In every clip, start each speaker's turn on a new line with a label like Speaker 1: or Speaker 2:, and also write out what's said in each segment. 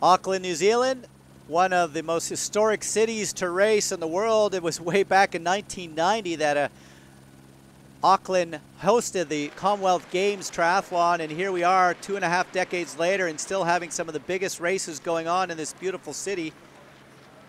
Speaker 1: Auckland, New Zealand, one of the most historic cities to race in the world. It was way back in 1990 that Auckland hosted the Commonwealth Games triathlon, and here we are 2.5 decades later and still having some of the biggest races going on in this beautiful city.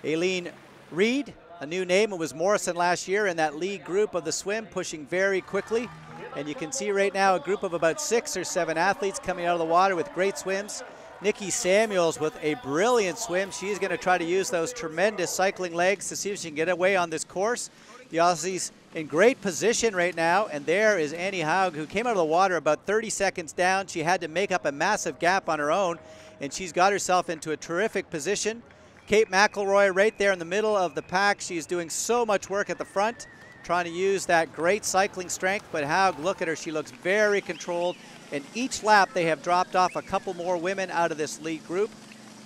Speaker 1: Aileen Reid, a new name, it was Morrison last year in that lead group of the swim, pushing very quickly. And you can see right now a group of about 6 or 7 athletes coming out of the water with great swims. Nikki Samuels with a brilliant swim. She's going to try to use those tremendous cycling legs to see if she can get away on this course. The Aussies in great position right now, and there is Anne Haug, who came out of the water about 30 seconds down. She had to make up a massive gap on her own, and she's got herself into a terrific position. Kate McElroy right there in the middle of the pack. She's doing so much work at the front, trying to use that great cycling strength, but Haug, look at her, she looks very controlled. And each lap they have dropped off a couple more women out of this lead group.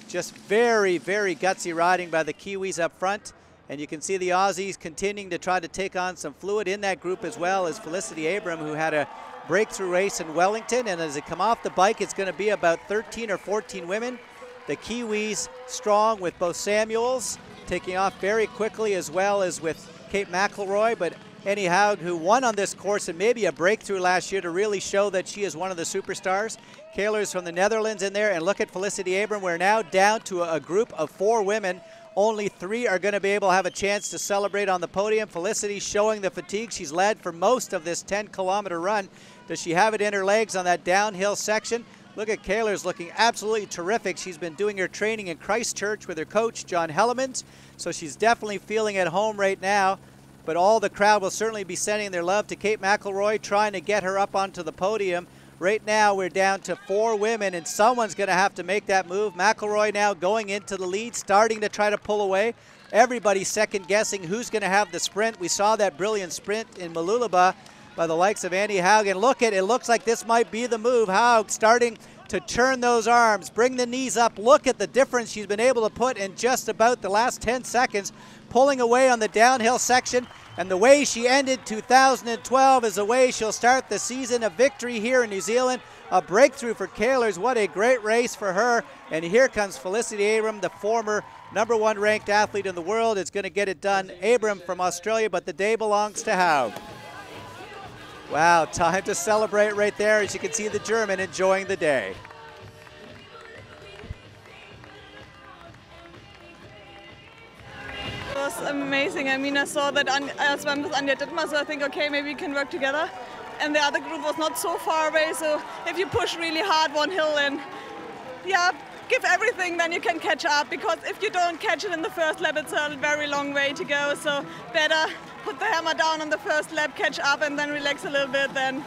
Speaker 1: Just very, very gutsy riding by the Kiwis up front. And you can see the Aussies continuing to try to take on some fluid in that group, as well as Felicity Abram, who had a breakthrough race in Wellington. And as they come off the bike, it's going to be about 13 or 14 women. The Kiwis strong with both Samuels taking off very quickly, as well as with Kate McElroy. But Anne Haug, who won on this course and maybe a breakthrough last year to really show that she is one of the superstars. Kaylers from the Netherlands in there, and look at Felicity Abram. We're now down to a group of 4 women. Only 3 are going to be able to have a chance to celebrate on the podium. Felicity showing the fatigue. She's led for most of this 10-kilometer run. Does she have it in her legs on that downhill section? Look at Kaylers looking absolutely terrific. She's been doing her training in Christchurch with her coach, John Hellemans, so she's definitely feeling at home right now. But all the crowd will certainly be sending their love to Kate McElroy, trying to get her up onto the podium. Right now we're down to 4 women, and someone's going to have to make that move. McElroy now going into the lead, starting to try to pull away. Everybody's second guessing who's going to have the sprint. We saw that brilliant sprint in Mooloolaba by the likes of Anne Haug. And look at it, looks like this might be the move. Haug starting to turn those arms, bring the knees up. Look at the difference she's been able to put in just about the last 10 seconds, pulling away on the downhill section. And the way she ended 2012 is the way she'll start the season. A victory here in New Zealand, a breakthrough for Kaylers. What a great race for her. And here comes Felicity Abram, the former #1 ranked athlete in the world. It's going to get it done. Abram from Australia, but the day belongs to Haug. Wow, time to celebrate right there, as you can see the German enjoying the day.
Speaker 2: It was amazing. I mean, I saw that I swam with Anja Dittmar, so I think, okay, maybe we can work together. And the other group was not so far away, so if you push really hard one hill and, yeah, give everything, then you can catch up, because if you don't catch it in the first lap, it's a very long way to go. So better put the hammer down on the first lap, catch up, and then relax a little bit then.